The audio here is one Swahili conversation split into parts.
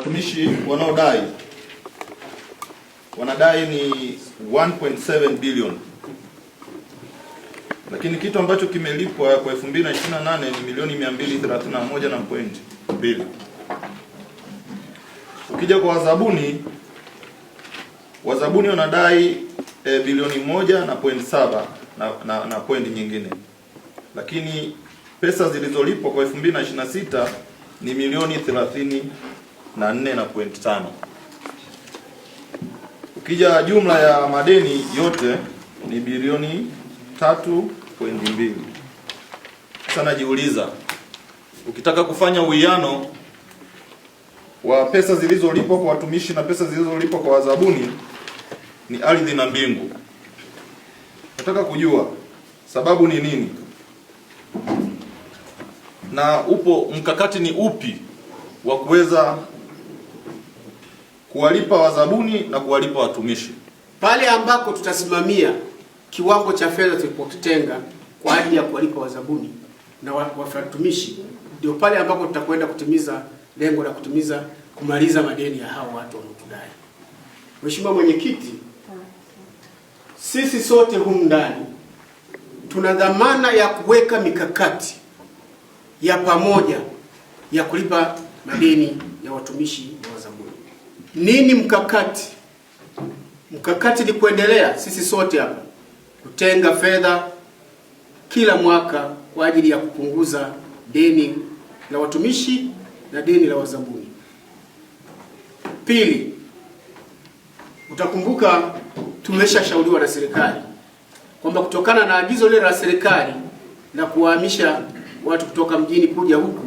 watumishi wanadai ni 1.7 bilioni, lakini kitu ambacho kimelipwa kwa 2028 ni milioni 231.2. Ukija kwa wazabuni wanadai bilioni 1.7 na pointi nyingine, lakini pesa zilizolipwa kwa 2026 ni milioni 34.5. Ukija jumla ya madeni yote ni bilioni 3.2. Sasa najiuliza, ukitaka kufanya uwiano wa pesa zilizolipwa kwa watumishi na pesa zilizolipwa kwa wazabuni, ni ardhi na mbingu. Nataka kujua sababu ni nini na mkakati ni upi wa kuweza kuwalipa wazabuni na kuwalipa watumishi. Pale ambako tutasimamia kiwango cha fedha tulipokitenga kwa ajili ya kuwalipa wazabuni na watumishi, ndio pale ambako tutakwenda kutimiza lengo la kumaliza madeni ya hao watu wanaotudai. Mheshimiwa Mwenyekiti, sisi sote humu ndani tuna dhamana ya kuweka mikakati ya pamoja ya kulipa madeni ya watumishi na wazabuni. Nini mkakati? Mkakati ni kuendelea sisi sote hapa kutenga fedha kila mwaka kwa ajili ya kupunguza deni la watumishi na deni la wazabuni. Pili, utakumbuka tumeshashauriwa na serikali kwamba kutokana na agizo lile la serikali na kuhamisha watu kutoka mjini kuja huku,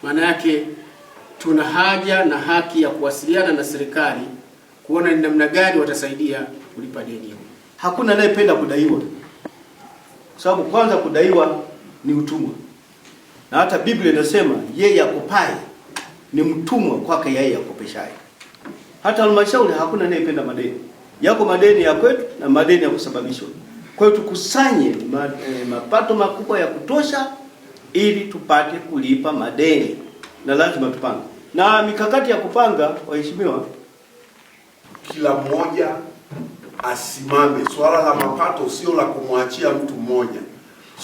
maana yake tuna haja na haki ya kuwasiliana na serikali kuona ni namna gani watasaidia kulipa deni hilo. Hakuna anayependa kudaiwa, kwa sababu kwanza kudaiwa ni utumwa, na hata Biblia inasema yeye akopaye ni mtumwa kwake yeye akopeshaye. Hata halmashauri hakuna anayependa madeni. Yako madeni ya kwetu na madeni ya kusababishwa. Kwa hiyo tukusanye mapato makubwa ya kutosha ili tupate kulipa madeni, na lazima tupange. Na mikakati ya kupanga, waheshimiwa, kila mmoja asimame. Swala la mapato sio la kumwachia mtu mmoja.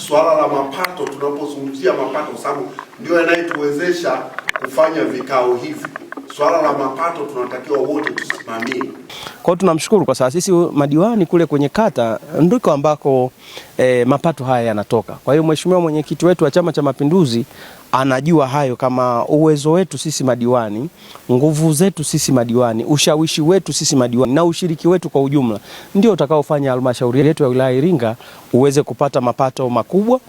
Swala la mapato, tunapozungumzia mapato, sababu ndio yanayetuwezesha kufanya vikao hivi, swala la mapato tunatakiwa wote tusimamie. Kwa hiyo tunamshukuru kwa sababu sisi madiwani kule kwenye kata ndiko ambako mapato haya yanatoka. Kwa hiyo Mheshimiwa Mwenyekiti wetu wa Chama cha Mapinduzi anajua hayo kama uwezo wetu sisi madiwani, nguvu zetu sisi madiwani, ushawishi wetu sisi madiwani na ushiriki wetu kwa ujumla ndio utakaofanya halmashauri yetu ya wilaya Iringa uweze kupata mapato makubwa.